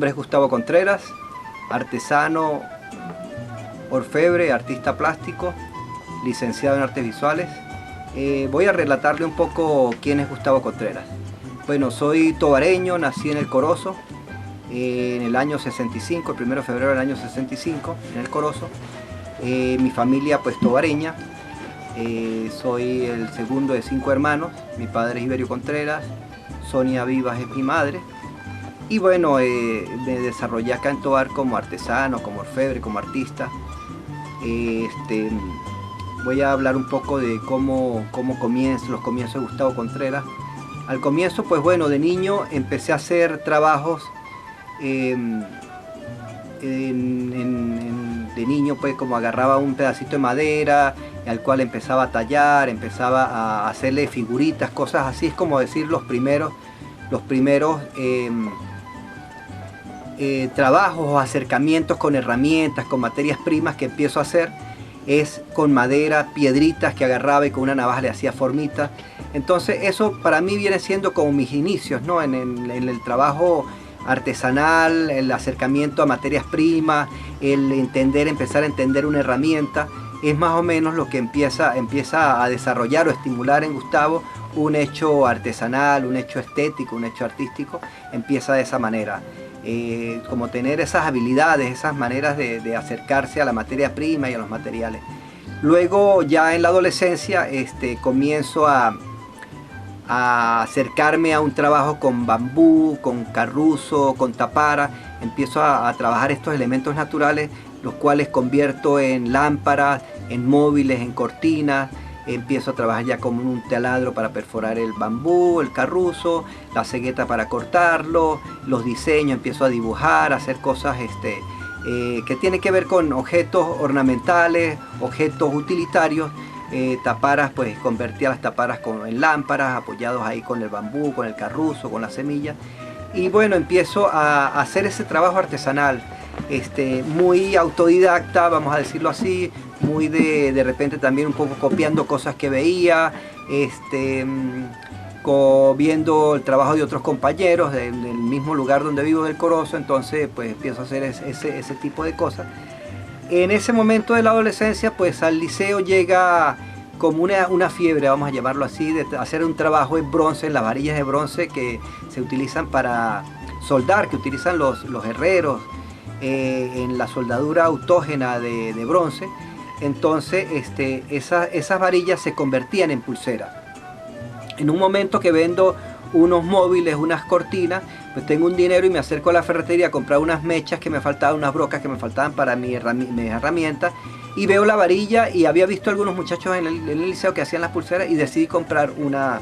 nombre es Gustavo Contreras, artesano, orfebre, artista plástico, licenciado en artes visuales. Voy a relatarle un poco quién es Gustavo Contreras. Bueno, soy tobareño, nací en El Corozo en el año 65, el 1 de febrero del año 65, en El Corozo. Mi familia pues tobareña. Soy el segundo de 5 hermanos. Mi padre es Iberio Contreras, Sonia Vivas es mi madre. Y bueno, me desarrollé acá en Tobar como artesano, como orfebre, como artista. Voy a hablar un poco de cómo los comienzos de Gustavo Contreras. Al comienzo, pues bueno, de niño empecé a hacer trabajos de niño, pues como agarraba un pedacito de madera al cual empezaba a tallar, empezaba a hacerle figuritas, cosas así. Es como decir los primeros trabajos o acercamientos con herramientas, con materias primas que empiezo a hacer. Es con madera, piedritas que agarraba y con una navaja le hacía formita. Entonces eso para mí viene siendo como mis inicios, ¿no? en el trabajo artesanal, el acercamiento a materias primas, empezar a entender una herramienta. Es más o menos lo que empieza a desarrollar o estimular en Gustavo un hecho artesanal, un hecho estético, un hecho artístico. Empieza de esa manera. Como tener esas habilidades, esas maneras de acercarse a la materia prima y a los materiales. Luego ya en la adolescencia comienzo a acercarme a un trabajo con bambú, con carruzo, con tapara. Empiezo a trabajar estos elementos naturales, los cuales convierto en lámparas, en móviles, en cortinas. Empiezo a trabajar ya con un taladro para perforar el bambú, el carruzo, la cegueta para cortarlo, los diseños, empiezo a dibujar, a hacer cosas que tienen que ver con objetos ornamentales, objetos utilitarios. Taparas, pues convertía las taparas en lámparas, apoyados ahí con el bambú, con el carruzo, con las semillas. Y bueno, empiezo a hacer ese trabajo artesanal, muy autodidacta, vamos a decirlo así, muy de repente también un poco copiando cosas que veía, viendo el trabajo de otros compañeros del mismo lugar donde vivo, del Corozo. Entonces pues empiezo a hacer ese tipo de cosas. En ese momento de la adolescencia, pues al liceo llega como una fiebre, vamos a llamarlo así, de hacer un trabajo en bronce, en las varillas de bronce que se utilizan para soldar, que utilizan los herreros en la soldadura autógena de bronce. Entonces esas varillas se convertían en pulseras. En un momento que vendo unos móviles, unas cortinas, pues tengo un dinero y me acerco a la ferretería a comprar unas mechas que me faltaban, unas brocas que me faltaban para mis herramientas, y veo la varilla y había visto algunos muchachos en el liceo que hacían las pulseras y decidí comprar una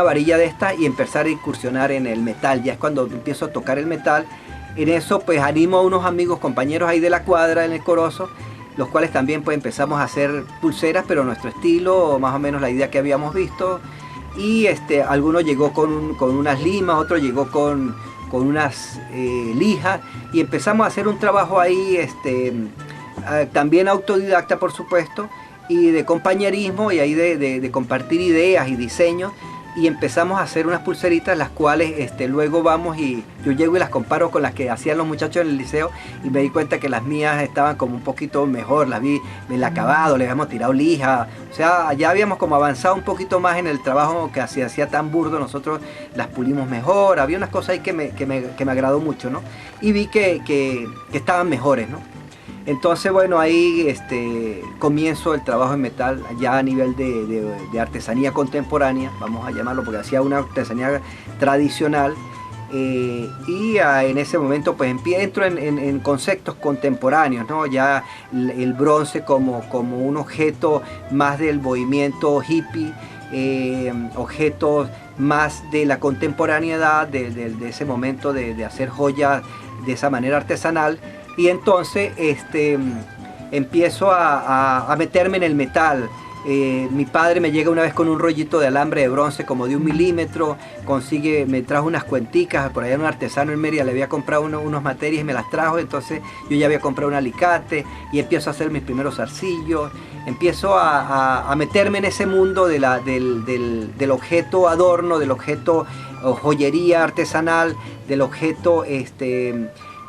varilla de estas y empezar a incursionar en el metal. Ya es cuando empiezo a tocar el metal. En eso pues animo a unos amigos, compañeros ahí de la cuadra en El Corozo, los cuales también pues empezamos a hacer pulseras, pero nuestro estilo, más o menos la idea que habíamos visto. Y alguno llegó con unas limas, otro llegó con unas lijas, y empezamos a hacer un trabajo ahí también autodidacta, por supuesto, y de compañerismo, y ahí de compartir ideas y diseños. Y empezamos a hacer unas pulseritas, las cuales luego vamos y yo llego y las comparo con las que hacían los muchachos en el liceo, y me di cuenta que las mías estaban como un poquito mejor, las vi en el acabado, le habíamos tirado lija, o sea, ya habíamos como avanzado un poquito más en el trabajo que se hacía tan burdo. Nosotros las pulimos mejor, había unas cosas ahí que me agradó mucho, ¿no? Y vi que estaban mejores, ¿no? Entonces bueno, ahí comienzo el trabajo en metal ya a nivel de artesanía contemporánea, vamos a llamarlo, porque hacía una artesanía tradicional. Y en ese momento pues entro en conceptos contemporáneos, ¿no? Ya el bronce como un objeto más del movimiento hippie, objetos más de la contemporaneidad, de ese momento de hacer joyas de esa manera artesanal. Y entonces empiezo a meterme en el metal. Mi padre me llega una vez con un rollito de alambre de bronce como de 1 milímetro, me trajo unas cuenticas, por allá un artesano en Mérida le había comprado unos materias y me las trajo. Entonces yo ya había comprado un alicate y empiezo a hacer mis primeros zarcillos. Empiezo a meterme en ese mundo del objeto adorno, del objeto o joyería artesanal del objeto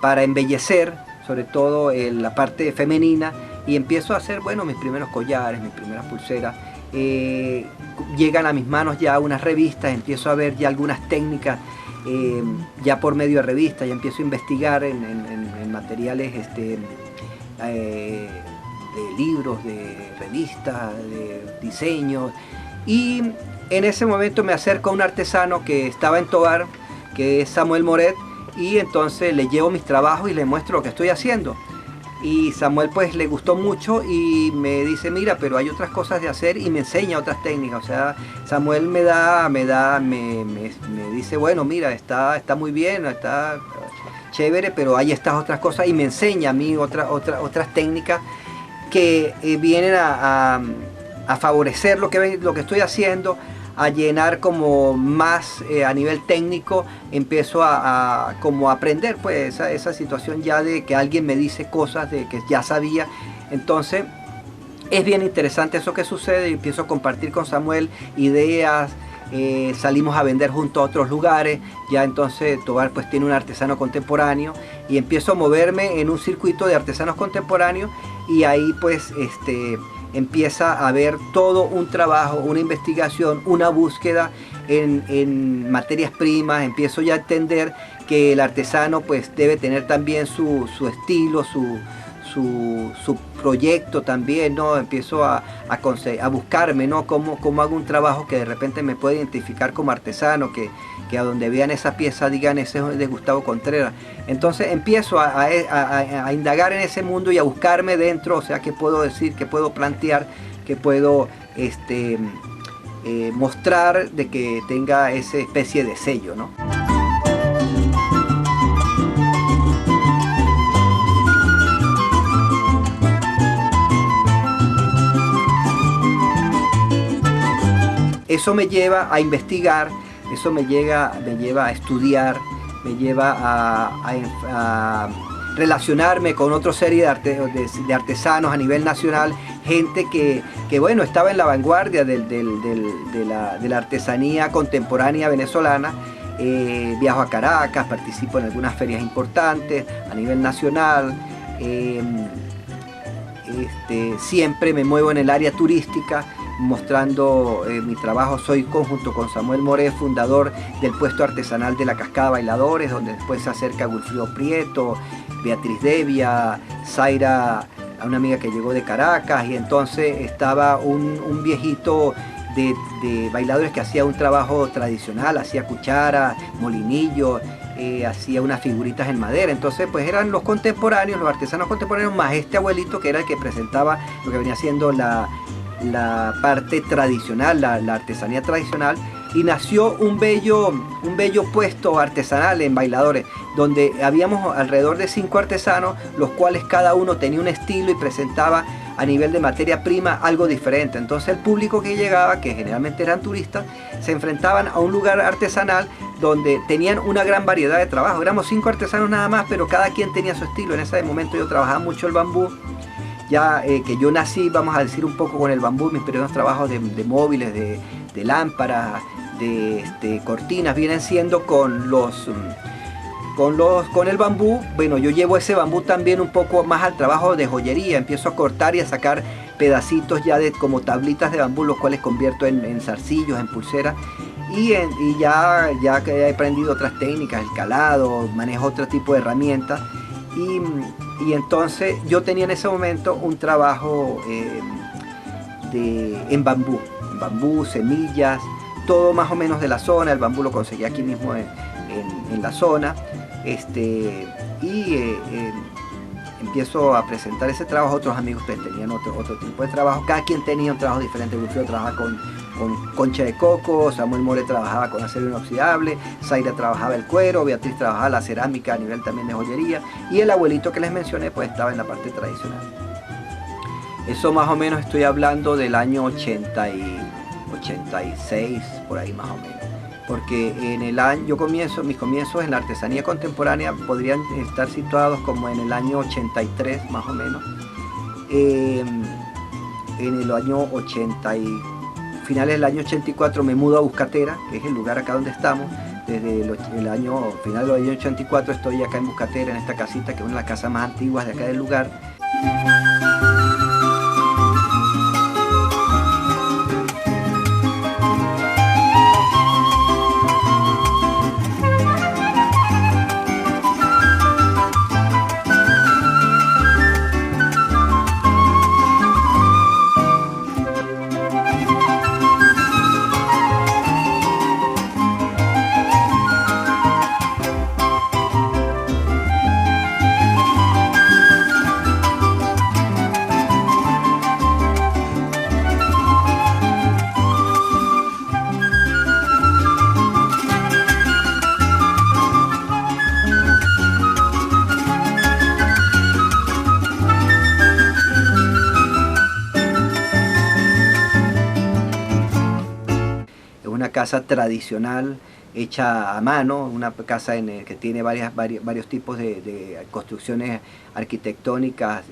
para embellecer, sobre todo en la parte femenina, y empiezo a hacer, bueno, mis primeros collares, mis primeras pulseras. Llegan a mis manos ya unas revistas, empiezo a ver ya algunas técnicas, ya por medio de revistas, ya empiezo a investigar en materiales de libros, de revistas, de diseños, y en ese momento me acerco a un artesano que estaba en Tovar, que es Samuel Moret, y entonces le llevo mis trabajos y le muestro lo que estoy haciendo. Y Samuel pues le gustó mucho y me dice, mira, pero hay otras cosas de hacer, y me enseña otras técnicas. O sea, Samuel me dice, bueno, mira, está muy bien, está chévere, pero hay estas otras cosas, y me enseña a mí otras técnicas que vienen a favorecer lo que estoy haciendo, a llenar como más a nivel técnico. Empiezo como a aprender pues esa situación ya de que alguien me dice cosas de que ya sabía. Entonces es bien interesante eso que sucede, y empiezo a compartir con Samuel ideas. Salimos a vender junto a otros lugares. Ya entonces Tovar pues tiene un artesano contemporáneo, y empiezo a moverme en un circuito de artesanos contemporáneos, y ahí pues empieza a haber todo un trabajo, una investigación, una búsqueda en materias primas. Empiezo ya a entender que el artesano pues debe tener también su estilo, su proyecto también, ¿no? Empiezo a buscarme, ¿no? Cómo hago un trabajo que de repente me puede identificar como artesano, que a donde vean esa pieza digan, ese es de Gustavo Contreras. Entonces empiezo a indagar en ese mundo y a buscarme dentro, o sea, qué puedo decir, qué puedo plantear, qué puedo mostrar de que tenga esa especie de sello, ¿no? Eso me lleva a investigar, eso me lleva a estudiar, me lleva a relacionarme con otra serie de artesanos a nivel nacional, gente que bueno, estaba en la vanguardia de la artesanía contemporánea venezolana. Viajo a Caracas, participo en algunas ferias importantes a nivel nacional. Siempre me muevo en el área turística, mostrando mi trabajo. Soy junto con Samuel Moret, fundador del puesto artesanal de la Cascada Bailadores, donde después se acerca Wilfrido Prieto, Beatriz Devia, Zaira, una amiga que llegó de Caracas, y entonces estaba un viejito de bailadores que hacía un trabajo tradicional, hacía cuchara, molinillo, hacía unas figuritas en madera. Entonces pues eran los contemporáneos, los artesanos contemporáneos, más este abuelito que era el que presentaba lo que venía siendo la parte tradicional, la artesanía tradicional, y nació un bello puesto artesanal en Bailadores, donde habíamos alrededor de 5 artesanos, los cuales cada uno tenía un estilo y presentaba a nivel de materia prima algo diferente. Entonces el público que llegaba, que generalmente eran turistas, se enfrentaban a un lugar artesanal donde tenían una gran variedad de trabajo. Éramos 5 artesanos nada más, pero cada quien tenía su estilo. En ese momento yo trabajaba mucho el bambú. Ya que yo nací, vamos a decir, un poco con el bambú. Mis primeros trabajos de móviles, de lámparas, de cortinas, vienen siendo con el bambú. Bueno, yo llevo ese bambú también un poco más al trabajo de joyería. Empiezo a cortar y a sacar pedacitos ya como tablitas de bambú, los cuales convierto en zarcillos, en pulseras. Y ya que he aprendido otras técnicas, el calado, manejo otro tipo de herramientas. Y entonces yo tenía en ese momento un trabajo en bambú, semillas, todo más o menos de la zona. El bambú lo conseguí aquí mismo en la zona. Empiezo a presentar ese trabajo a otros amigos que tenían otro tipo de trabajo. Cada quien tenía un trabajo diferente. Wilfrido trabajaba con concha de coco, Samuel Moret trabajaba con acero inoxidable, Zaira trabajaba el cuero, Beatriz trabajaba la cerámica a nivel también de joyería, y el abuelito que les mencioné pues estaba en la parte tradicional. Eso más o menos estoy hablando del año 86, por ahí más o menos. Porque mis comienzos en la artesanía contemporánea podrían estar situados como en el año 83 más o menos. En el año finales del año 84 me mudo a Buscatera, que es el lugar acá donde estamos. desde el año final del año 84 estoy acá en Buscatera, en esta casita, que es una de las casas más antiguas de acá del lugar. Una casa tradicional hecha a mano, una casa que tiene varios tipos de construcciones arquitectónicas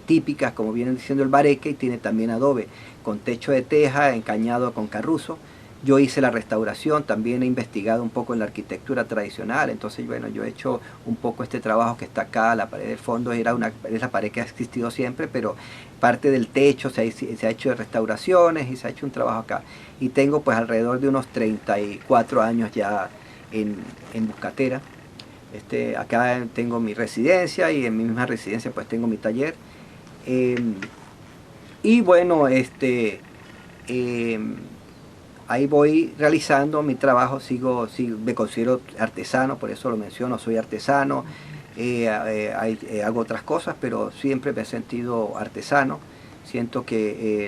típicas, como vienen diciendo el bareque, y tiene también adobe, con techo de teja encañado con carruzo. Yo hice la restauración, también he investigado un poco en la arquitectura tradicional, entonces bueno, yo he hecho un poco este trabajo que está acá. La pared del fondo es la pared que ha existido siempre, pero parte del techo se ha hecho de restauraciones y se ha hecho un trabajo acá. Y tengo pues alrededor de unos 34 años ya en Buscatera. Acá tengo mi residencia, y en mi misma residencia pues tengo mi taller. Y bueno, ahí voy realizando mi trabajo, me considero artesano, por eso lo menciono, soy artesano. Hago otras cosas, pero siempre me he sentido artesano. Siento que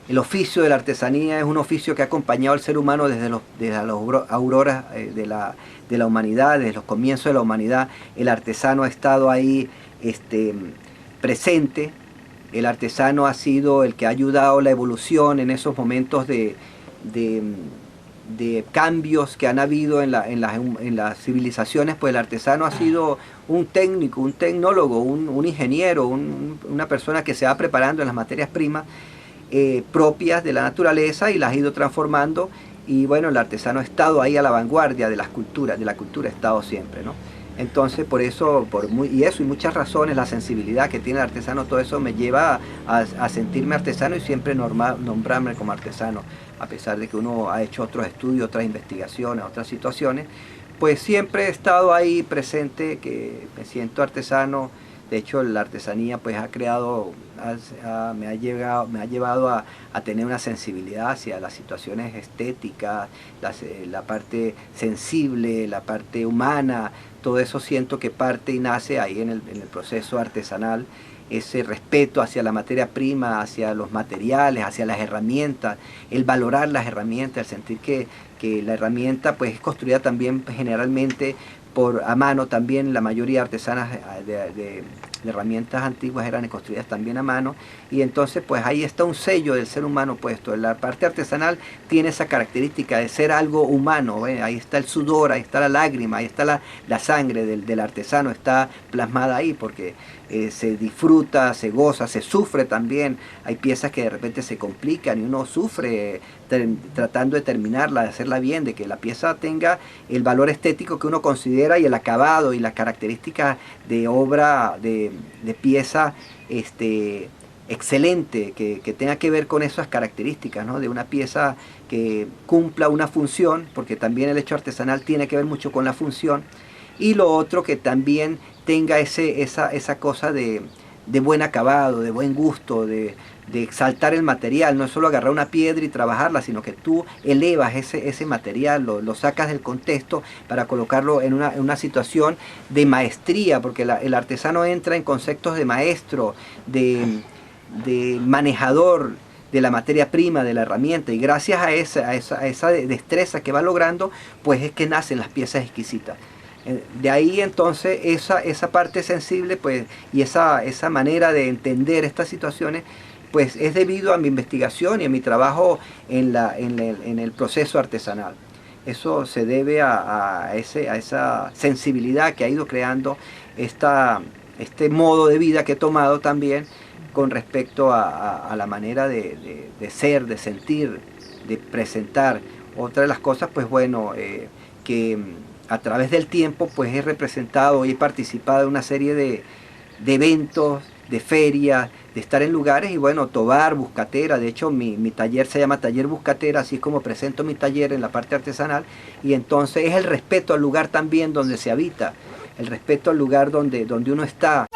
el oficio de la artesanía es un oficio que ha acompañado al ser humano desde las auroras de la humanidad, desde los comienzos de la humanidad. El artesano ha estado ahí presente. El artesano ha sido el que ha ayudado a la evolución en esos momentos de cambios que han habido en las civilizaciones. Pues el artesano ha sido un técnico, un tecnólogo, un ingeniero, una persona que se va preparando en las materias primas propias de la naturaleza y las ha ido transformando. Y bueno, el artesano ha estado ahí a la vanguardia de la cultura ha estado siempre, ¿no? Entonces por eso, y muchas razones, la sensibilidad que tiene el artesano, todo eso me lleva a sentirme artesano y siempre nombrarme como artesano, a pesar de que uno ha hecho otros estudios, otras investigaciones, otras situaciones. Pues siempre he estado ahí presente, que me siento artesano. De hecho, la artesanía pues me ha llevado a tener una sensibilidad hacia las situaciones estéticas, la parte sensible, la parte humana. Todo eso siento que parte y nace ahí en el proceso artesanal. Ese respeto hacia la materia prima, hacia los materiales, hacia las herramientas, el valorar las herramientas, el sentir que la herramienta pues es construida también generalmente a mano. También la mayoría de artesanas de herramientas antiguas eran construidas también a mano, y entonces pues ahí está un sello del ser humano puesto. La parte artesanal tiene esa característica de ser algo humano, ahí está el sudor, ahí está la lágrima, ahí está la sangre del artesano, está plasmada ahí, porque se disfruta, se goza, se sufre también. Hay piezas que de repente se complican y uno sufre tratando de terminarla, de hacerla bien, de que la pieza tenga el valor estético que uno considera, y el acabado y las características de obra, de pieza excelente, que tenga que ver con esas características, ¿no? De una pieza que cumpla una función, porque también el hecho artesanal tiene que ver mucho con la función. Y lo otro, que también tenga esa cosa de buen acabado, de buen gusto, de exaltar el material. No es solo agarrar una piedra y trabajarla, sino que tú elevas ese material, lo sacas del contexto para colocarlo en una situación de maestría, porque el artesano entra en conceptos de maestro, de manejador de la materia prima, de la herramienta, y gracias a esa destreza que va logrando, pues es que nacen las piezas exquisitas. De ahí entonces esa parte sensible, pues, y esa manera de entender estas situaciones, pues es debido a mi investigación y a mi trabajo en el proceso artesanal. Eso se debe a esa sensibilidad que ha ido creando este modo de vida que he tomado también con respecto a la manera de ser, de sentir, de presentar. Otra de las cosas, pues bueno, que a través del tiempo pues he representado y he participado en una serie de eventos, de ferias, de estar en lugares y bueno, Tobar, Buscatera, de hecho mi taller se llama Taller Buscatera, así es como presento mi taller en la parte artesanal, y entonces es el respeto al lugar también donde se habita, el respeto al lugar donde uno está.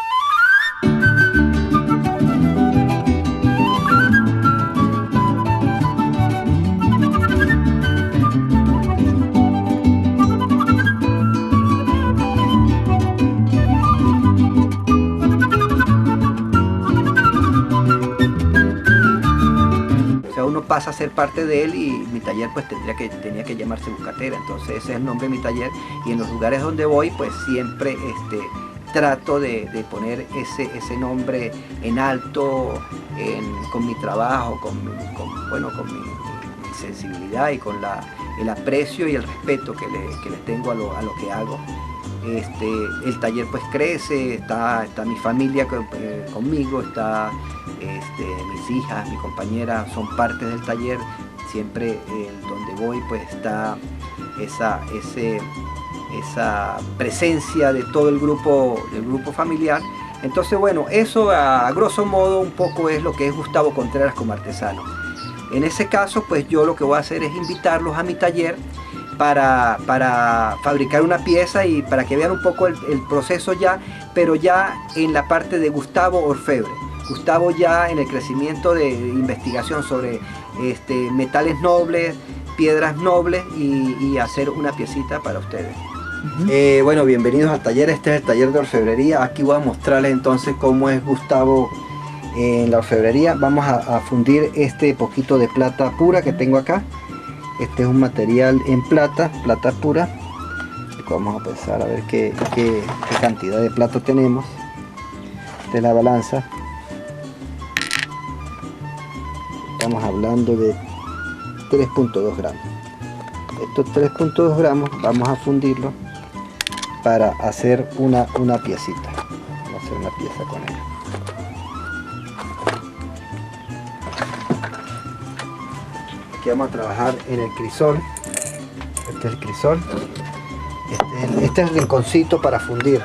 Uno pasa a ser parte de él y mi taller pues tenía que llamarse Buscatera, entonces ese es el nombre de mi taller, y en los lugares donde voy pues siempre trato de poner ese nombre en alto con mi trabajo, con mi sensibilidad y con el aprecio y el respeto que les tengo a lo que hago. El taller pues crece, está mi familia conmigo, está mis hijas, mi compañera son parte del taller, siempre donde voy pues está esa presencia de todo el grupo familiar. Entonces bueno, eso a grosso modo un poco es lo que es Gustavo Contreras como artesano. En ese caso pues yo lo que voy a hacer es invitarlos a mi taller para fabricar una pieza y para que vean un poco el proceso ya, pero ya en la parte de Gustavo Orfebre. Gustavo ya en el crecimiento de investigación sobre metales nobles, piedras nobles y hacer una piecita para ustedes. Bueno, bienvenidos al taller. Este es el taller de orfebrería. Aquí voy a mostrarles entonces cómo es Gustavo en la orfebrería. Vamos a fundir este poquito de plata pura que tengo acá. Este es un material en plata pura. Vamos a pensar a ver qué cantidad de plata tenemos. Esta es la balanza. Estamos hablando de 3.2 gramos. Estos 3.2 gramos vamos a fundirlo para hacer una piecita. Vamos a hacer una pieza con ella. Aquí vamos a trabajar en el crisol. Este es el crisol. Este es el rinconcito para fundir.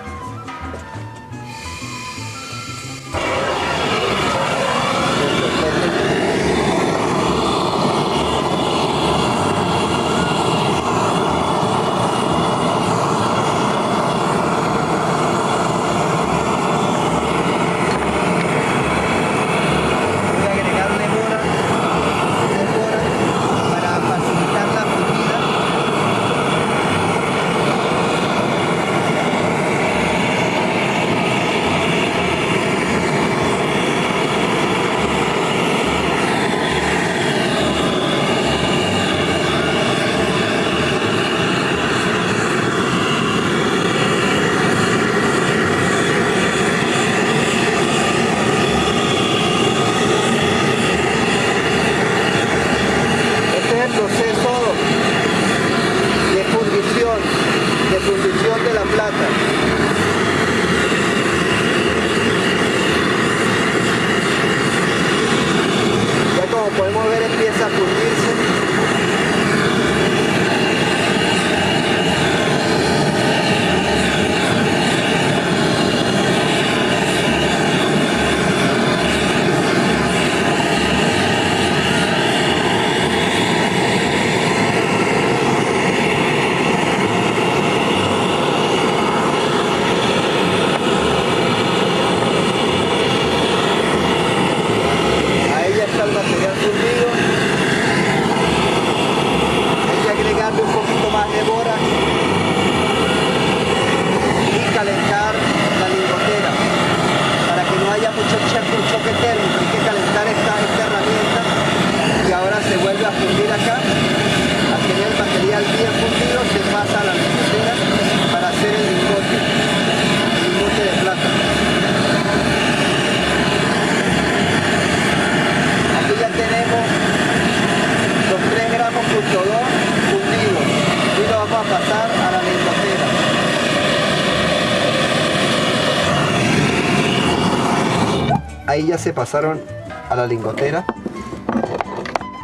Ahí ya se pasaron a la lingotera.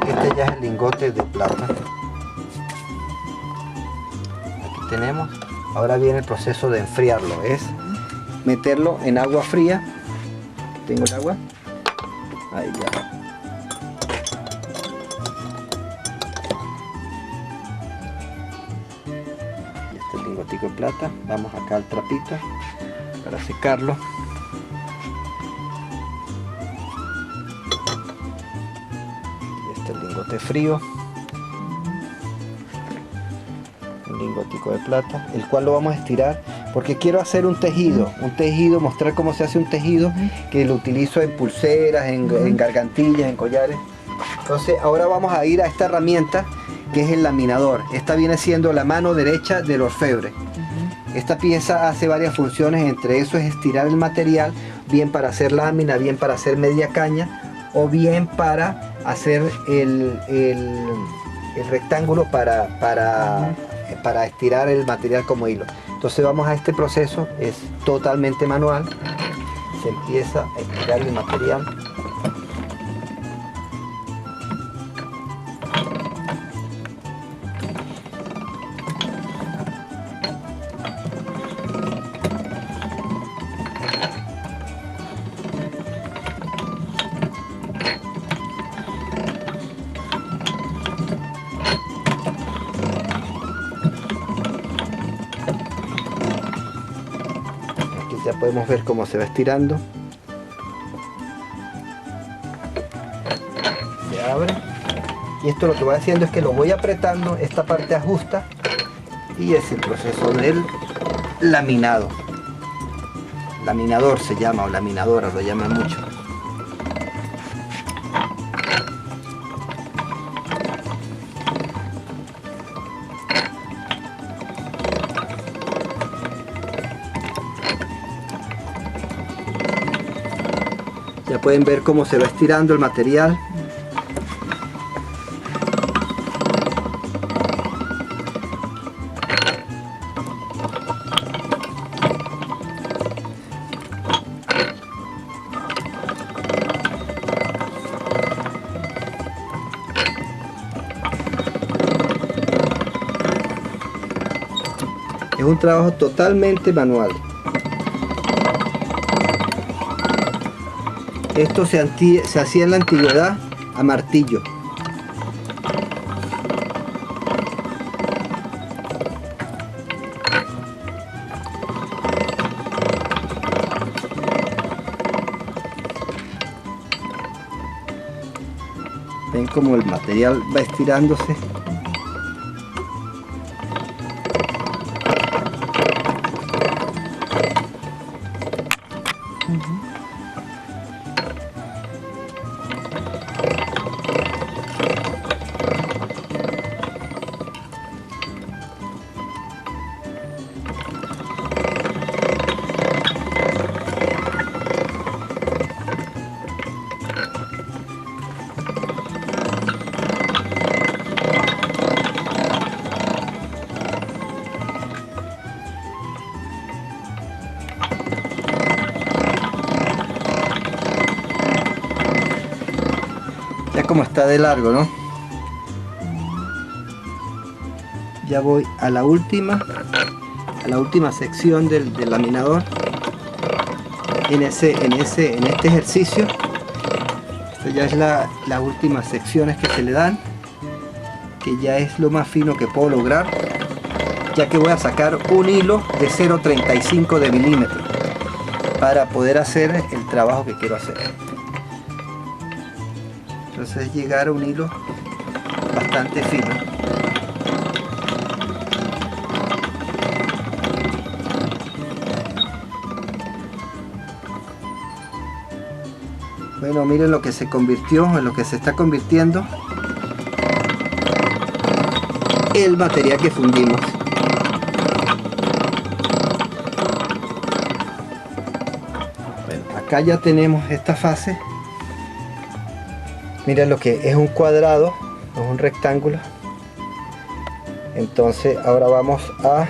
Este ya es el lingote de plata. tenemos. Ahora viene el proceso de enfriarlo, es meterlo en agua fría. Tengo el agua, ahí ya. Y este lingotico de plata, vamos acá al trapito para secarlo. Y este lingote frío, un lingotico de plata, el cual lo vamos a estirar porque quiero hacer un tejido, mostrar cómo se hace un tejido, que lo utilizo en pulseras, en gargantillas, en collares. Entonces ahora vamos a ir a esta herramienta que es el laminador. Esta viene siendo la mano derecha del orfebre. Esta pieza hace varias funciones, entre eso es estirar el material, bien para hacer lámina, bien para hacer media caña, o bien para hacer el rectángulo para estirar el material como hilo. Entonces vamos a este proceso, es totalmente manual. Se empieza a estirar el material. Ya podemos ver cómo se va estirando. Se abre. Y esto lo que voy haciendo es que lo voy apretando, esta parte ajusta, y es el proceso del laminado. Laminador se llama, o laminadora, lo llaman mucho. Ya pueden ver cómo se va estirando el material. Es un trabajo totalmente manual. Esto se hacía en la antigüedad a martillo. Ven como el material va estirándose. Ya como está de largo, ¿no? Ya voy a la última sección del laminador. En este ejercicio, esta ya es las últimas secciones que se le dan, que ya es lo más fino que puedo lograr, ya que voy a sacar un hilo de 0,35 de milímetro para poder hacer el trabajo que quiero hacer. Entonces llegar a un hilo bastante fino. Bueno, miren lo que se convirtió, en lo que se está convirtiendo el material que fundimos. Bueno, acá ya tenemos esta fase. Miren lo que es un cuadrado, es un rectángulo. Entonces ahora vamos a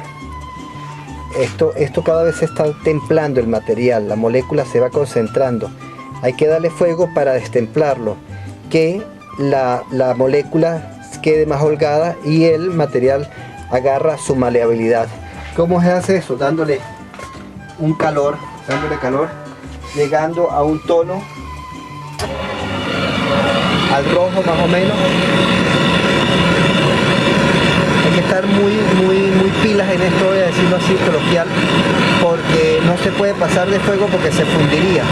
esto cada vez se está templando el material, la molécula se va concentrando. Hay que darle fuego para destemplarlo, que la molécula quede más holgada y el material agarra su maleabilidad. ¿Cómo se hace eso? Dándole calor, llegando a un tono al rojo más o menos. Hay que estar muy pilas en esto, voy a decirlo así coloquial, porque no se puede pasar de fuego porque se fundiría.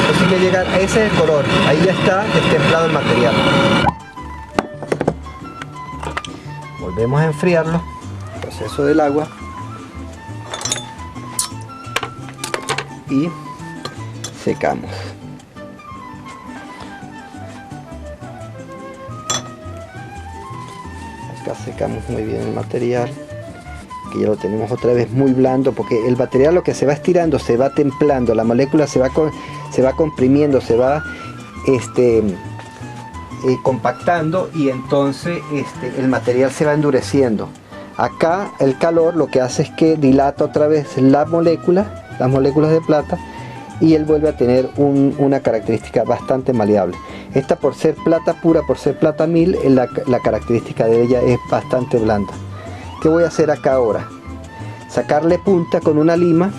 Entonces hay que llegar, ese es el color, ahí ya está destemplado el material. Volvemos a enfriarlo, proceso del agua, y secamos. Acá secamos muy bien el material, que ya lo tenemos otra vez muy blando, porque el material lo que se va estirando, se va templando, la molécula se va comprimiendo, se va compactando, y entonces el material se va endureciendo. Acá el calor lo que hace es que dilata otra vez las moléculas de plata, y él vuelve a tener una característica bastante maleable. Esta, por ser plata pura, por ser plata 1000, la característica de ella es bastante blanda. ¿Qué voy a hacer acá ahora? Sacarle punta con una lima.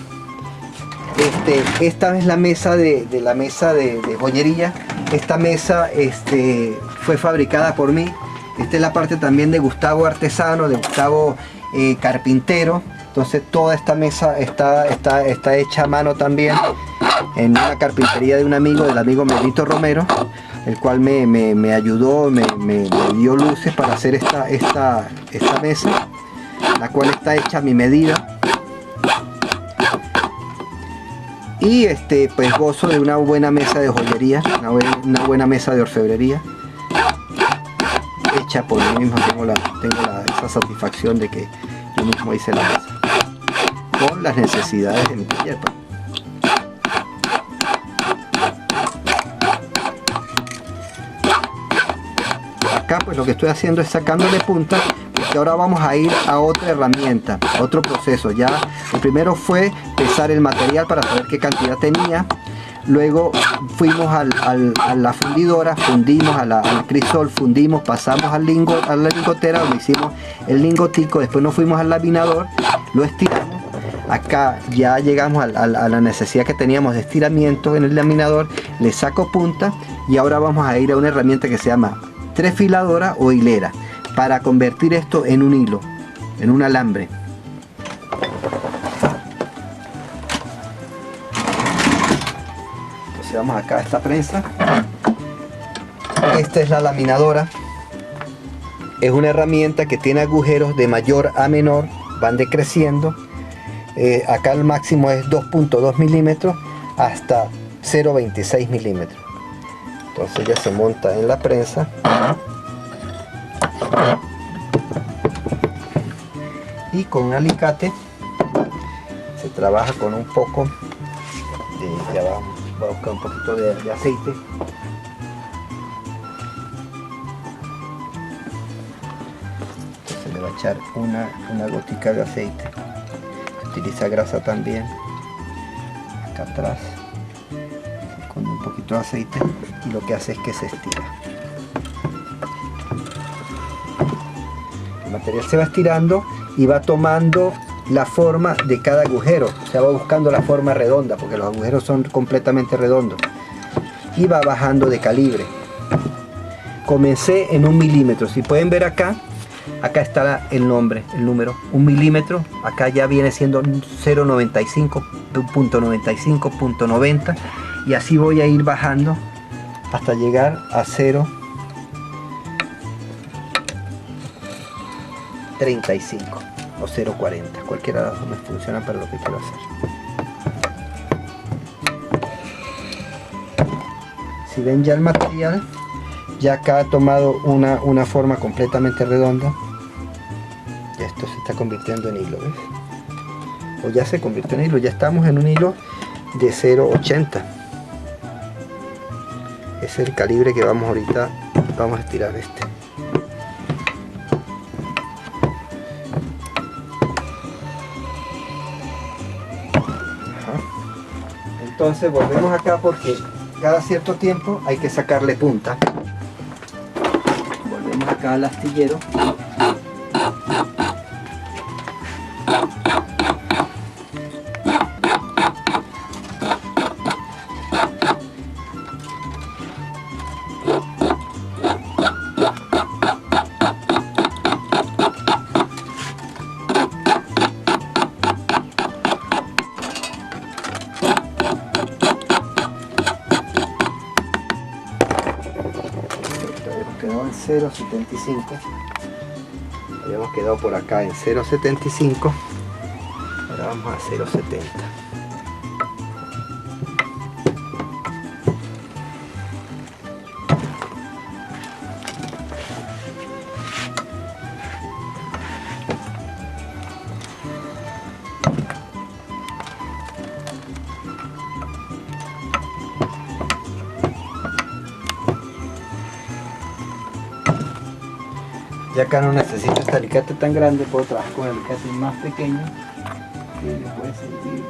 Esta es la mesa de joyería. Esta mesa fue fabricada por mí. Esta es la parte también de Gustavo Artesano, de Gustavo Carpintero. Entonces toda esta mesa está hecha a mano también, en una carpintería de un amigo, del amigo Melito Romero, el cual me ayudó, me dio luces para hacer esta mesa, la cual está hecha a mi medida. Y pues gozo de una buena mesa de joyería, una buena mesa de orfebrería, hecha por mí mismo. Tengo esa satisfacción de que yo mismo hice la mesa, con las necesidades de mi taller. Acá pues lo que estoy haciendo es sacándole punta, porque ahora vamos a ir a otra herramienta, a otro proceso. Ya el primero fue pesar el material para saber qué cantidad tenía. Luego fuimos a la fundidora, fundimos al crisol, fundimos, pasamos a la lingotera donde hicimos el lingotico. Después nos fuimos al laminador, lo estiramos. Acá ya llegamos a la necesidad que teníamos de estiramiento en el laminador. Le saco punta, y ahora vamos a ir a una herramienta que se llama trefiladora o hilera, para convertir esto en un hilo, en un alambre. Entonces vamos acá a esta prensa. Esta es la laminadora. Es una herramienta que tiene agujeros de mayor a menor, van decreciendo. Acá el máximo es 2.2 milímetros hasta 0.26 milímetros. Entonces ya se monta en la prensa. Y con un alicate se trabaja con un poco de, ya voy a buscar un poquito de aceite. Entonces le va a echar una gotica de aceite. Se utiliza grasa también. Acá atrás, con un poquito de aceite, y lo que hace es que se estira. El material se va estirando y va tomando la forma de cada agujero, o sea, va buscando la forma redonda, porque los agujeros son completamente redondos, y va bajando de calibre. Comencé en 1 milímetro. Si pueden ver acá está el número 1 milímetro. Acá ya viene siendo 0.95, 0.90, y así voy a ir bajando hasta llegar a 0.35 o 0.40, cualquiera de las dos me funciona para lo que quiero hacer. Si ven, ya el material ya acá ha tomado una forma completamente redonda. Esto se está convirtiendo en hilo, ¿ves? O ya se convirtió en hilo, ya estamos en un hilo de 0.80. Es el calibre que vamos ahorita, vamos a estirar este. Entonces volvemos acá, porque cada cierto tiempo hay que sacarle punta. Volvemos acá al astillero. quedado en 0.75. Habíamos quedado por acá en 0.75. Ahora vamos a 0.70. Ya acá no necesito este alicate tan grande, puedo trabajar con el alicate más pequeño que me puede servir.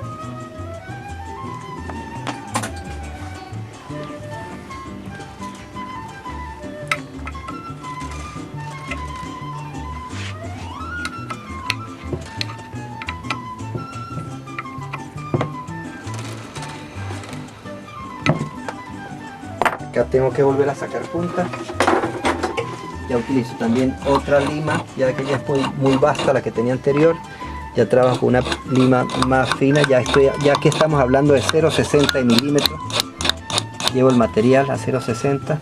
Acá tengo que volver a sacar punta. Ya utilizo también otra lima, ya que ya es muy vasta la que tenía anterior. Ya trabajo una lima más fina, ya que estamos hablando de 0.60 milímetros. Llevo el material a 0.60.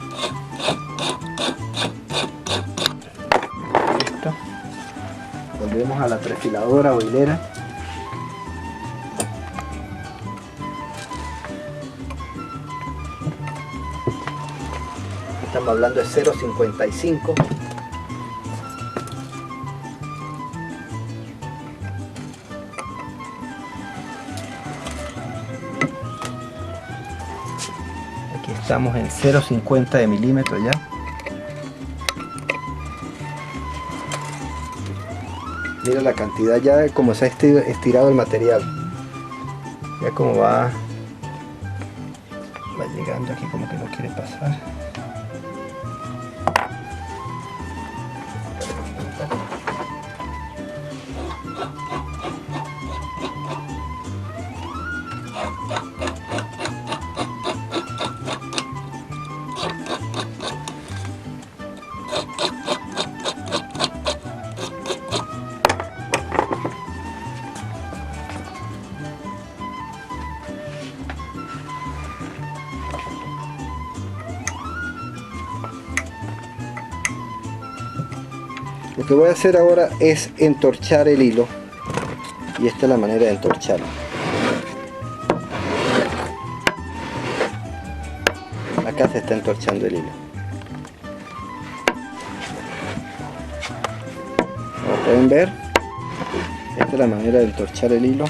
Listo. Volvemos a la perfiladora o hilera. Estamos hablando de 0.55. Aquí estamos en 0.50 de milímetros ya. Mira la cantidad ya de cómo se ha estirado el material. Ya como va llegando aquí, como que no quiere pasar. Lo que voy a hacer ahora es entorchar el hilo, y esta es la manera de entorcharlo. Acá se está entorchando el hilo. Como pueden ver, esta es la manera de entorchar el hilo.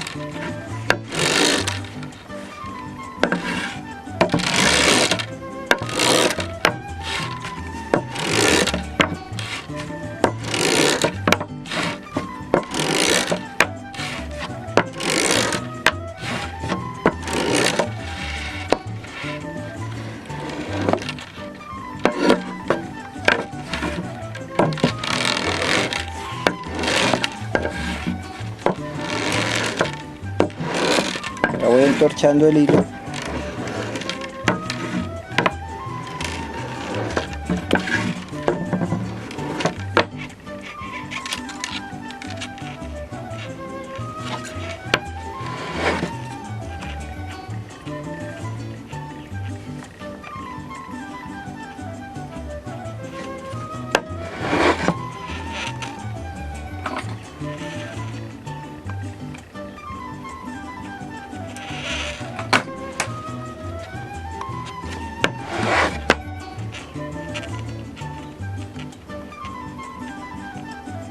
Voy entorchando el hilo.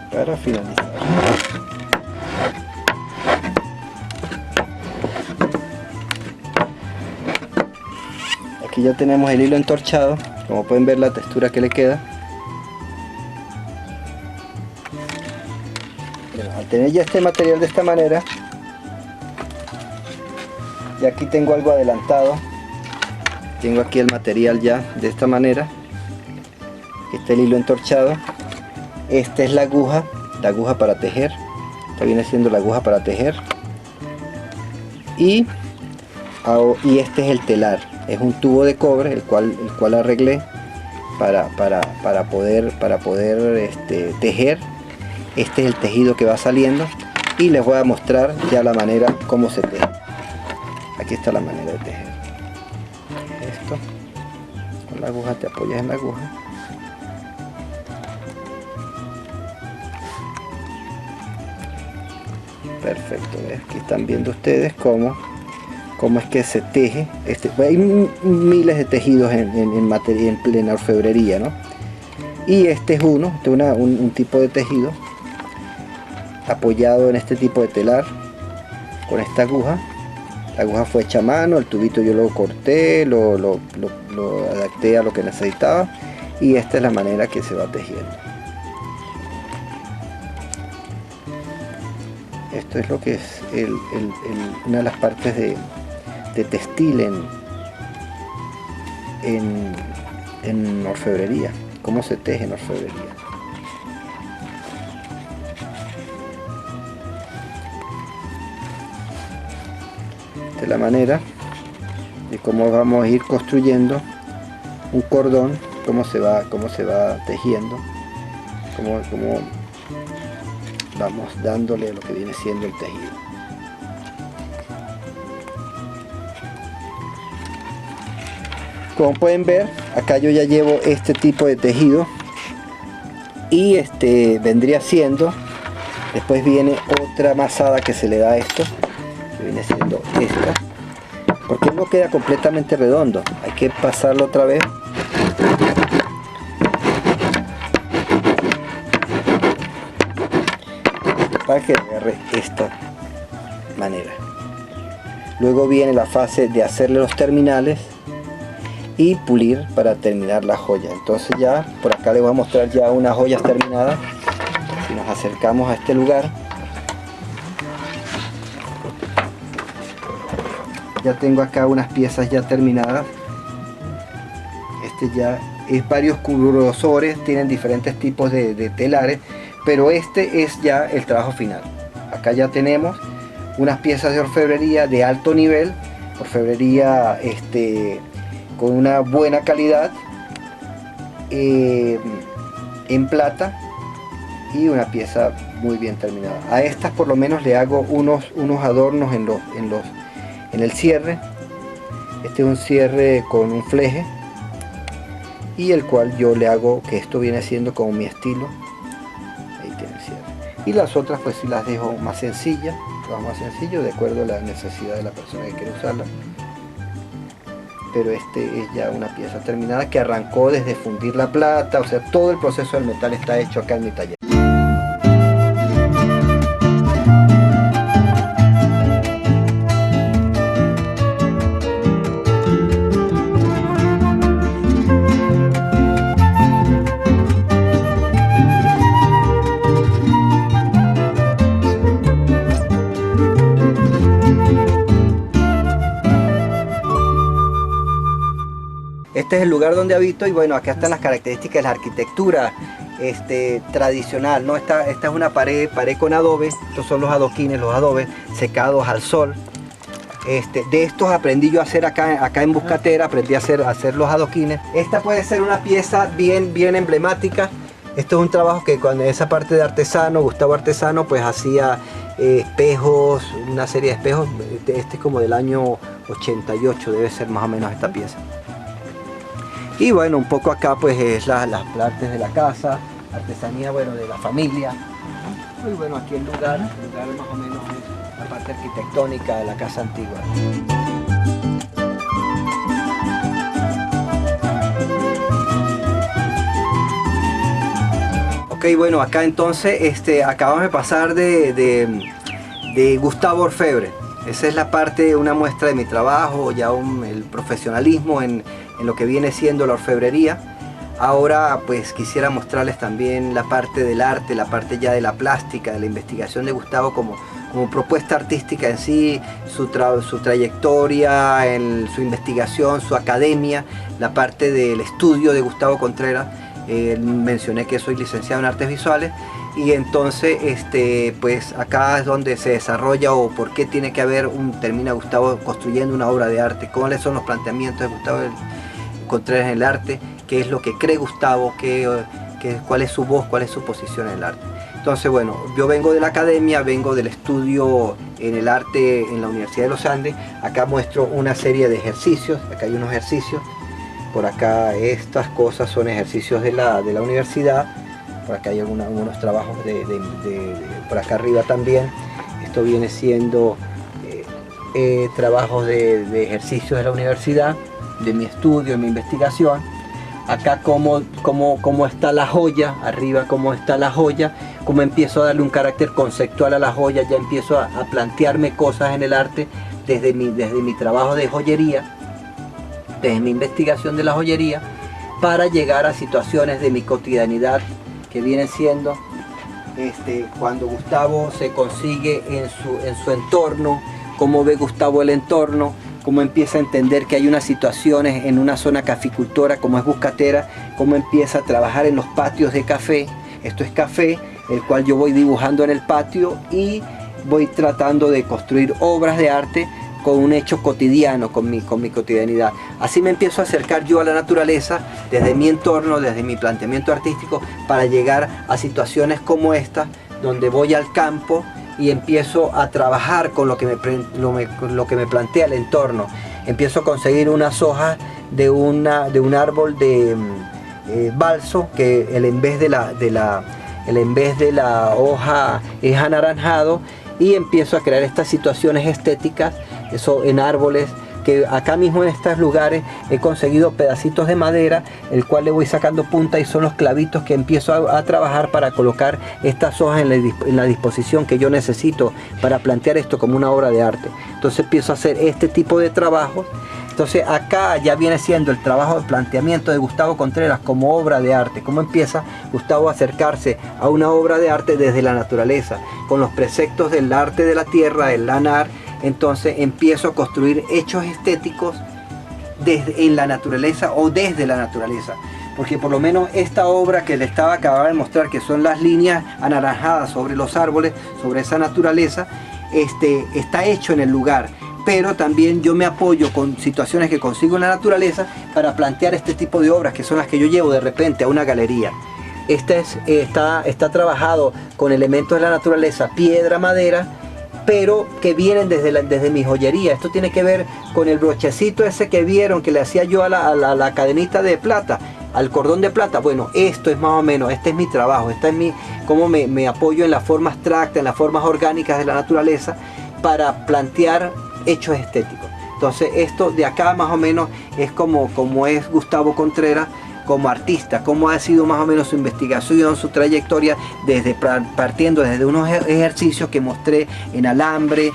Para finalizar. Aquí ya tenemos el hilo entorchado, como pueden ver la textura que le queda. Bueno, al tener ya este material de esta manera, ya aquí tengo algo adelantado. Tengo aquí el material ya de esta manera. Aquí está el hilo entorchado. Esta es la aguja para tejer. Esta viene siendo la aguja para tejer. Y este es el telar. Es un tubo de cobre el cual arreglé para poder tejer. Este es el tejido que va saliendo. Y les voy a mostrar ya la manera como se teje. Aquí está la manera de tejer. Esto. Con la aguja te apoyas en la aguja. Perfecto, aquí están viendo ustedes cómo es que se teje. Hay miles de tejidos en plena orfebrería, ¿no? Y este es un tipo de tejido apoyado en este tipo de telar con esta aguja. La aguja fue hecha a mano, el tubito yo lo corté, lo adapté a lo que necesitaba, y esta es la manera que se va tejiendo. Esto es lo que es una de las partes de textil en orfebrería, cómo se teje en orfebrería. Esta es la manera de cómo vamos a ir construyendo un cordón, cómo se va tejiendo, cómo vamos dándole lo que viene siendo el tejido. Como pueden ver, acá yo ya llevo este tipo de tejido, y vendría siendo, después viene otra masada que se le da a esto, que viene siendo esta, porque no queda completamente redondo, hay que pasarlo otra vez para que agarre esta manera. Luego viene la fase de hacerle los terminales y pulir para terminar la joya. Entonces ya por acá les voy a mostrar ya unas joyas terminadas. Si nos acercamos a este lugar, ya tengo acá unas piezas ya terminadas. Ya es varios grosores, tienen diferentes tipos de telares, pero este es ya el trabajo final. Acá ya tenemos unas piezas de orfebrería de alto nivel, orfebrería con una buena calidad, en plata, y una pieza muy bien terminada. A estas por lo menos le hago unos adornos en el cierre. Este es un cierre con un fleje, y el cual yo le hago, que esto viene siendo como mi estilo. Ahí tiene el cierre. Y las otras pues sí las dejo más sencillas, más sencillo de acuerdo a la necesidad de la persona que quiere usarla. Pero es ya una pieza terminada que arrancó desde fundir la plata, o sea, todo el proceso del metal está hecho acá en mi taller. Este es el lugar donde habito, y bueno, acá están las características de la arquitectura tradicional, ¿no? Esta es una pared con adobe. Estos son los adoquines, los adobes secados al sol. De estos aprendí yo a hacer acá en Buscatera, aprendí a hacer los adoquines. Esta puede ser una pieza bien emblemática. Esto es un trabajo que con esa parte de artesano, Gustavo Artesano, pues hacía espejos, una serie de espejos. Este es como del año 88, debe ser más o menos esta pieza. Y bueno, un poco acá pues es las partes de la casa, artesanía, bueno, de la familia. Y bueno, aquí el lugar más o menos es la parte arquitectónica de la casa antigua. Ok, bueno, acá entonces acabamos de pasar de Gustavo Orfebre. Esa es la parte, una muestra de mi trabajo, ya el profesionalismo en lo que viene siendo la orfebrería. Ahora pues quisiera mostrarles también la parte del arte, la parte ya de la plástica, de la investigación de Gustavo como propuesta artística en sí, su trayectoria, su investigación, su academia, la parte del estudio de Gustavo Contreras. Mencioné que soy licenciado en artes visuales, y entonces pues acá es donde se desarrolla o por qué tiene que haber termina Gustavo construyendo una obra de arte, cuáles son los planteamientos de Gustavo Contreras en el arte, qué es lo que cree Gustavo, cuál es su voz, cuál es su posición en el arte. Entonces bueno, yo vengo de la academia, vengo del estudio en el arte en la Universidad de los Andes. Acá muestro una serie de ejercicios, acá hay unos ejercicios, por acá estas cosas son ejercicios de la universidad, por acá hay algunos trabajos por acá arriba también. esto viene siendo trabajos de ejercicios de la universidad, de mi estudio, de mi investigación. Acá cómo está la joya, arriba cómo está la joya, cómo empiezo a darle un carácter conceptual a la joya, ya empiezo a plantearme cosas en el arte desde mi trabajo de joyería, desde mi investigación de la joyería, para llegar a situaciones de mi cotidianidad que vienen siendo cuando Gustavo se consigue en su entorno, cómo ve Gustavo el entorno, cómo empieza a entender que hay unas situaciones en una zona caficultora como es Buscatera, cómo empieza a trabajar en los patios de café. Esto es café, el cual yo voy dibujando en el patio y voy tratando de construir obras de arte con un hecho cotidiano, con mi cotidianidad. Así me empiezo a acercar yo a la naturaleza desde mi entorno, desde mi planteamiento artístico, para llegar a situaciones como esta, donde voy al campo y empiezo a trabajar con lo que me plantea el entorno. Empiezo a conseguir unas hojas de un árbol de balso, que en vez de la hoja es anaranjado, y empiezo a crear estas situaciones estéticas, eso en árboles, que acá mismo en estos lugares he conseguido pedacitos de madera, el cual le voy sacando punta, y son los clavitos que empiezo a trabajar para colocar estas hojas en la disposición que yo necesito para plantear esto como una obra de arte. Entonces empiezo a hacer este tipo de trabajos. Entonces acá ya viene siendo el trabajo de planteamiento de Gustavo Contreras como obra de arte. Cómo empieza Gustavo a acercarse a una obra de arte desde la naturaleza, con los preceptos del arte de la tierra, el lanar. Entonces empiezo a construir hechos estéticos en la naturaleza o desde la naturaleza. Porque por lo menos esta obra que le acababa de mostrar, que son las líneas anaranjadas sobre los árboles, sobre esa naturaleza, está hecho en el lugar. Pero también yo me apoyo con situaciones que consigo en la naturaleza para plantear este tipo de obras, que son las que yo llevo de repente a una galería. Está trabajado con elementos de la naturaleza, piedra, madera, pero que vienen desde mi joyería. Esto tiene que ver con el brochecito ese que vieron que le hacía yo a la cadenita de plata, al cordón de plata. Bueno, esto es más o menos, este es mi trabajo, cómo me apoyo en la forma abstracta, en las formas orgánicas de la naturaleza, para plantear hechos estéticos. Entonces esto de acá más o menos es como es Gustavo Contreras como artista, cómo ha sido más o menos su investigación, su trayectoria, partiendo desde unos ejercicios que mostré en alambre,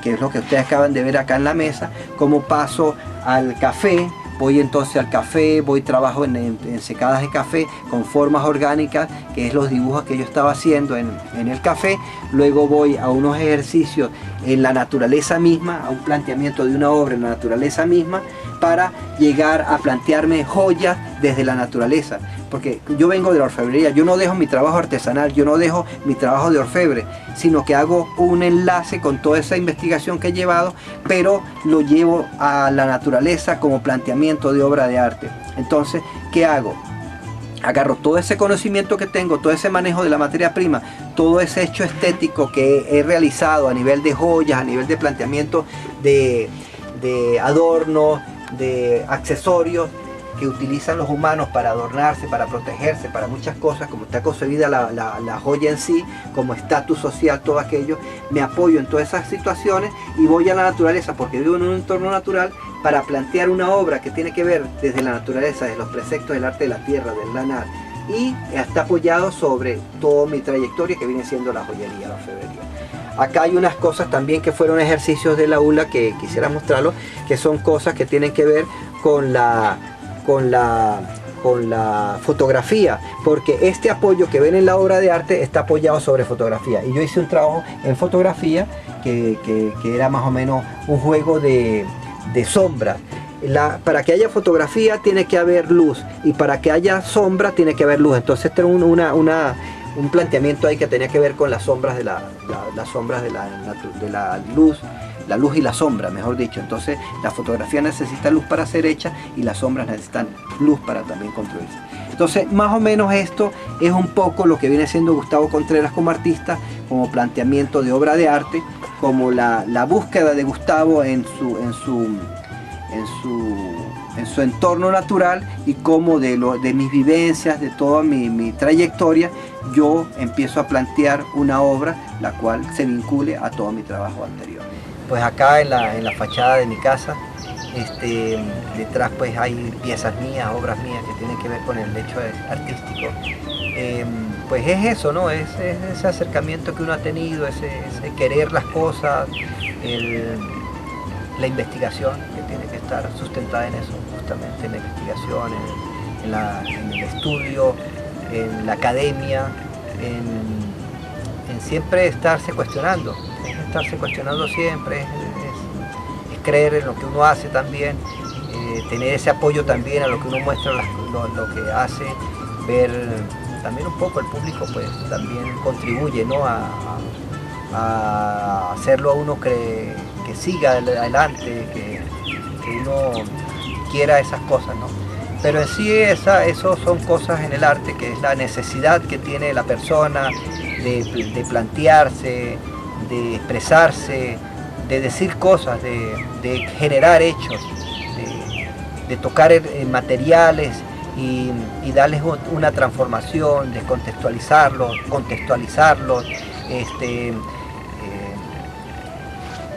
que es lo que ustedes acaban de ver acá en la mesa, cómo paso al café. Voy entonces al café, trabajo en secadas de café con formas orgánicas, que es los dibujos que yo estaba haciendo en el café. Luego voy a unos ejercicios en la naturaleza misma, a un planteamiento de una obra en la naturaleza misma, para llegar a plantearme joyas desde la naturaleza. Porque yo vengo de la orfebrería, yo no dejo mi trabajo artesanal, yo no dejo mi trabajo de orfebre, sino que hago un enlace con toda esa investigación que he llevado, pero lo llevo a la naturaleza como planteamiento de obra de arte. Entonces, ¿qué hago? Agarro todo ese conocimiento que tengo, todo ese manejo de la materia prima, todo ese hecho estético que he realizado a nivel de joyas, a nivel de planteamiento de adornos, de accesorios que utilizan los humanos para adornarse, para protegerse, para muchas cosas, como está concebida la joya en sí, como estatus social, todo aquello. Me apoyo en todas esas situaciones y voy a la naturaleza, porque vivo en un entorno natural, para plantear una obra que tiene que ver desde la naturaleza, de los preceptos del arte de la tierra, del lanar, y está apoyado sobre toda mi trayectoria que viene siendo la joyería, la orfebrería. Acá hay unas cosas también que fueron ejercicios de la ULA que quisiera mostrarlo, que son cosas que tienen que ver con la fotografía, porque este apoyo que ven en la obra de arte está apoyado sobre fotografía. Y yo hice un trabajo en fotografía que era más o menos un juego de sombras. Para que haya fotografía tiene que haber luz, y para que haya sombra tiene que haber luz. Entonces este era un planteamiento ahí que tenía que ver con las sombras las sombras de la luz, la luz y la sombra, mejor dicho. Entonces la fotografía necesita luz para ser hecha y las sombras necesitan luz para también construirse. Entonces más o menos esto es un poco lo que viene siendo Gustavo Contreras como artista, como planteamiento de obra de arte, como la búsqueda de Gustavo en su en su entorno natural y cómo de mis vivencias, de toda mi trayectoria, yo empiezo a plantear una obra la cual se vincule a todo mi trabajo anterior. Pues acá en la fachada de mi casa, detrás pues hay piezas mías, obras mías que tienen que ver con el hecho artístico. Pues es eso, ¿no? Es ese acercamiento que uno ha tenido, ese querer las cosas, la investigación que tiene que estar sustentada en eso, justamente en la investigación, en el estudio, en la academia, en siempre estarse cuestionando, siempre, es creer en lo que uno hace también, tener ese apoyo también a lo que uno muestra, lo que hace, ver también un poco el público pues también contribuye, ¿no? a hacerlo a uno que siga adelante, que uno quiera esas cosas, ¿no? Pero en sí eso son cosas en el arte, que es la necesidad que tiene la persona de plantearse, de expresarse, de decir cosas, de generar hechos, de tocar materiales y darles una transformación, descontextualizarlos, contextualizarlos,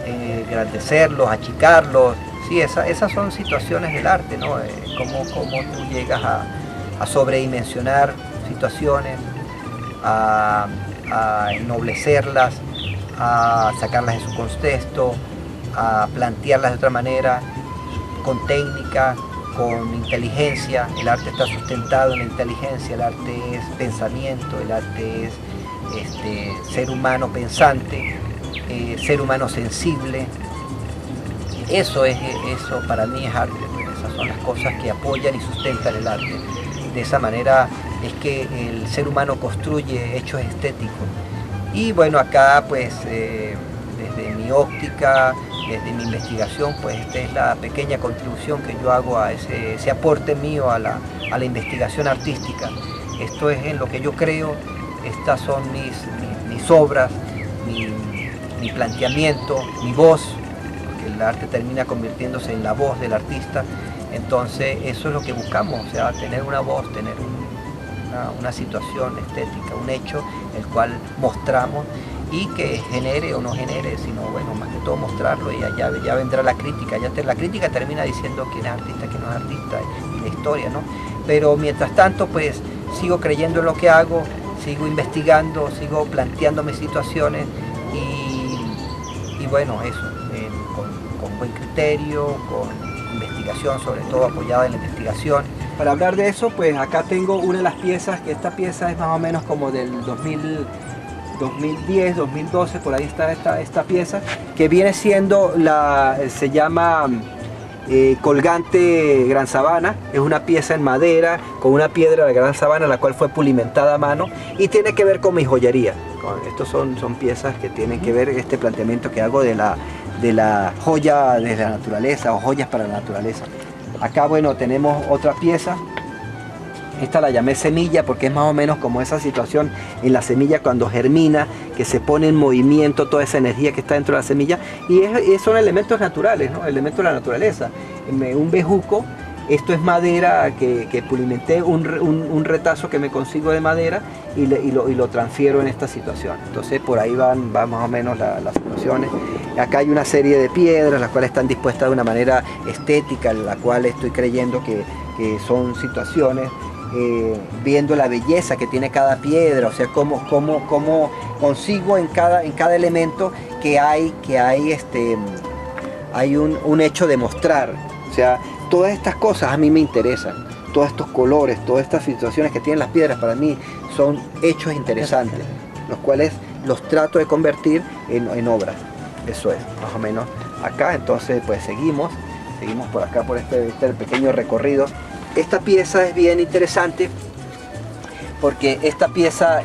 engrandecerlos, achicarlos. Sí, esas son situaciones del arte, ¿no? Cómo tú llegas a sobredimensionar situaciones, a ennoblecerlas, a sacarlas de su contexto, a plantearlas de otra manera, con técnica, con inteligencia. El arte está sustentado en la inteligencia, el arte es pensamiento, el arte es ser humano pensante, ser humano sensible. Eso para mí es arte, pues esas son las cosas que apoyan y sustentan el arte. De esa manera es que el ser humano construye hechos estéticos. Y bueno, acá pues desde mi óptica, desde mi investigación, pues esta es la pequeña contribución que yo hago a ese aporte mío a la investigación artística. Esto es en lo que yo creo, estas son mis obras, mi planteamiento, mi voz, porque el arte termina convirtiéndose en la voz del artista. Entonces eso es lo que buscamos, o sea, tener una voz, tener una situación estética, un hecho el cual mostramos y que genere o no genere, sino bueno, más que todo mostrarlo, y allá ya vendrá la crítica, la crítica termina diciendo quién es artista, quién no es artista y la historia, ¿no? Pero mientras tanto pues sigo creyendo en lo que hago, sigo investigando, sigo planteándome situaciones y bueno, eso, con buen criterio, con investigación, sobre todo apoyada en la investigación. Para hablar de eso, pues acá tengo una de las piezas, que esta pieza es más o menos como del 2010, 2012, por ahí está esta pieza, que viene siendo se llama Colgante Gran Sabana. Es una pieza en madera con una piedra de Gran Sabana, la cual fue pulimentada a mano y tiene que ver con mi joyería. Estos son piezas que tienen que ver este planteamiento que hago de la joya de la naturaleza o joyas para la naturaleza. Acá bueno, tenemos otra pieza. Esta la llamé semilla porque es más o menos como esa situación en la semilla cuando germina, que se pone en movimiento toda esa energía que está dentro de la semilla, y son elementos naturales, ¿no? Elementos de la naturaleza. Un bejuco, esto es madera que pulimenté, un retazo que me consigo de madera y lo transfiero en esta situación. Entonces por ahí van más o menos las situaciones. Acá hay una serie de piedras, las cuales están dispuestas de una manera estética, en la cual estoy creyendo que son situaciones, viendo la belleza que tiene cada piedra, o sea, cómo consigo en cada elemento que hay un hecho de mostrar. O sea, todas estas cosas a mí me interesan, todos estos colores, todas estas situaciones que tienen las piedras para mí son hechos interesantes, los cuales los trato de convertir en obras. Eso es, más o menos acá. Entonces pues seguimos por acá, por este pequeño recorrido. Esta pieza es bien interesante porque esta pieza,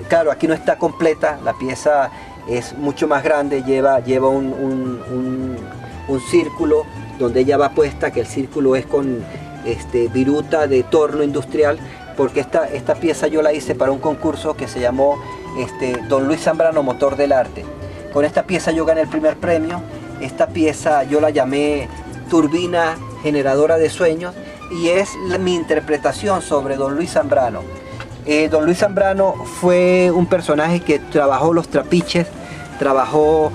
claro, aquí no está completa, la pieza es mucho más grande, lleva un círculo donde ella va puesta, que el círculo es con viruta de torno industrial, porque esta pieza yo la hice para un concurso que se llamó Don Luis Zambrano Motor del Arte. Con esta pieza yo gané el primer premio. Esta pieza yo la llamé Turbina generadora de sueños, y es mi interpretación sobre don Luis Zambrano. Don Luis Zambrano fue un personaje que trabajó los trapiches, trabajó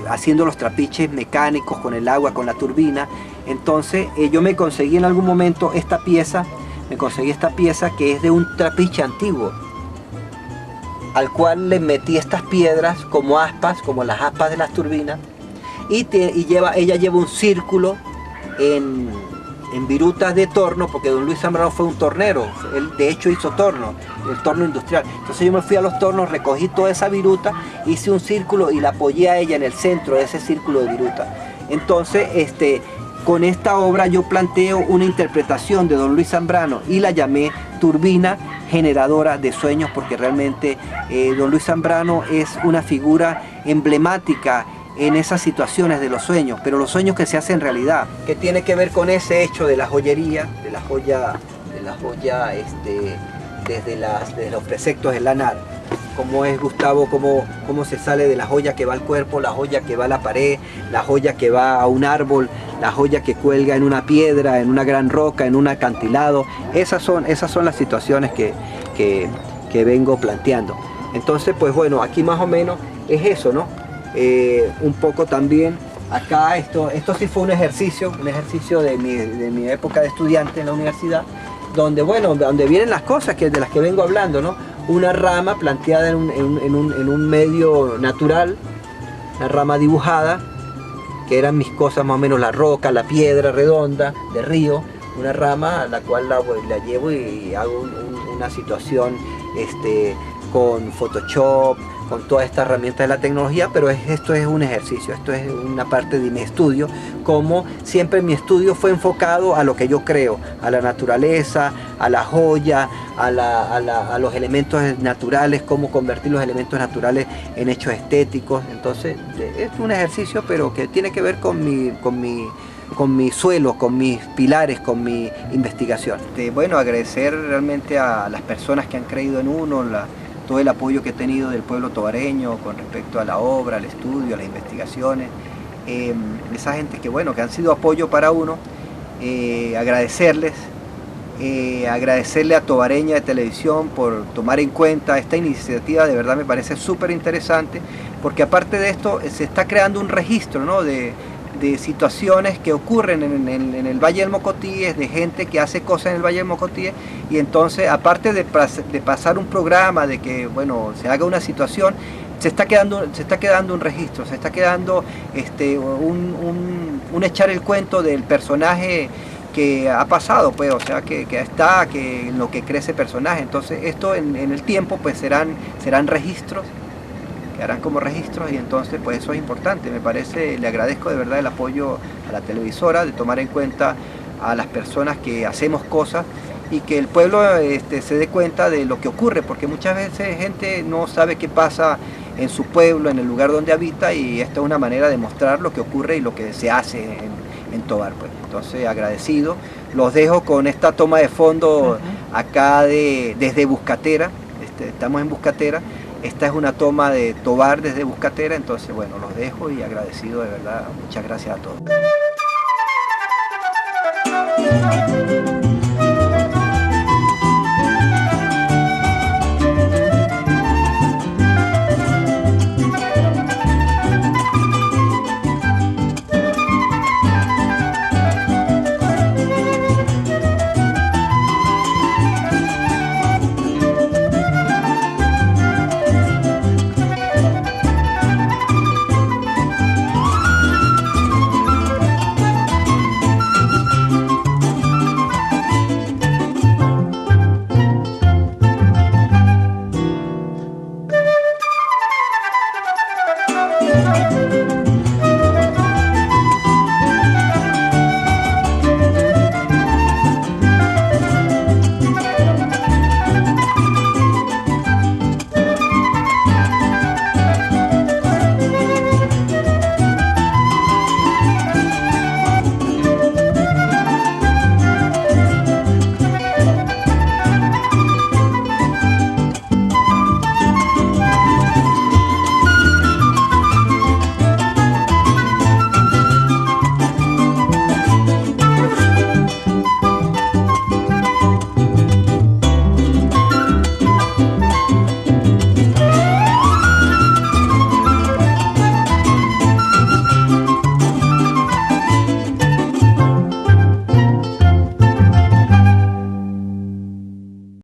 haciendo los trapiches mecánicos con el agua, con la turbina. Entonces yo me conseguí en algún momento esta pieza que es de un trapiche antiguo, al cual le metí estas piedras como aspas, como las aspas de las turbinas, y ella lleva un círculo en virutas de torno, porque don Luis Zambrano fue un tornero, él de hecho hizo torno, el torno industrial. Entonces yo me fui a los tornos, recogí toda esa viruta, hice un círculo y la apoyé a ella en el centro de ese círculo de viruta. Entonces con esta obra yo planteo una interpretación de don Luis Zambrano y la llamé Turbina Generadora de Sueños, porque realmente don Luis Zambrano es una figura emblemática en esas situaciones de los sueños, pero los sueños que se hacen realidad, que tiene que ver con ese hecho de la joyería, de la joya desde los preceptos del lanar, cómo es, Gustavo, cómo se sale de la joya que va al cuerpo, la joya que va a la pared, la joya que va a un árbol, la joya que cuelga en una piedra, en una gran roca, en un acantilado. Esas son las situaciones que vengo planteando. Entonces, pues bueno, aquí más o menos es eso, ¿no? Un poco también acá esto sí fue un ejercicio de mi época de estudiante en la universidad, donde vienen las cosas de las que vengo hablando, ¿no? Una rama planteada en un medio natural, una rama dibujada, que eran mis cosas más o menos, la roca, la piedra redonda de río, una rama a la cual la llevo y hago una situación con Photoshop, con todas estas herramientas de la tecnología, pero esto es un ejercicio, esto es una parte de mi estudio, como siempre mi estudio fue enfocado a lo que yo creo, a la naturaleza, a la joya, a los elementos naturales, cómo convertir los elementos naturales en hechos estéticos. Entonces es un ejercicio, pero que tiene que ver con mi suelo, con mis pilares, con mi investigación. Bueno, agradecer realmente a las personas que han creído en uno, todo el apoyo que he tenido del pueblo tobareño con respecto a la obra, al estudio, a las investigaciones, esa gente que han sido apoyo para uno, agradecerle a Tobareña de Televisión por tomar en cuenta esta iniciativa. De verdad me parece súper interesante, porque aparte de esto se está creando un registro, ¿no?, de situaciones que ocurren en el Valle del Mocotíes, de gente que hace cosas en el Valle del Mocotíes, y entonces aparte de pasar un programa, de que se haga una situación, se está quedando un registro, se está quedando un echar el cuento del personaje que ha pasado, pues, o sea, que en lo que crece personaje. Entonces esto en el tiempo pues serán registros, quedarán como registros, y entonces pues eso es importante. Me parece, le agradezco de verdad el apoyo a la televisora de tomar en cuenta a las personas que hacemos cosas y que el pueblo se dé cuenta de lo que ocurre, porque muchas veces gente no sabe qué pasa en su pueblo, en el lugar donde habita, y esta es una manera de mostrar lo que ocurre y lo que se hace en Tobar, pues. Entonces, agradecido. Los dejo con esta toma de fondo acá desde Buscatera. Estamos en Buscatera. Esta es una toma de Tobar desde Buscatera. Entonces, bueno, los dejo y agradecido de verdad. Muchas gracias a todos.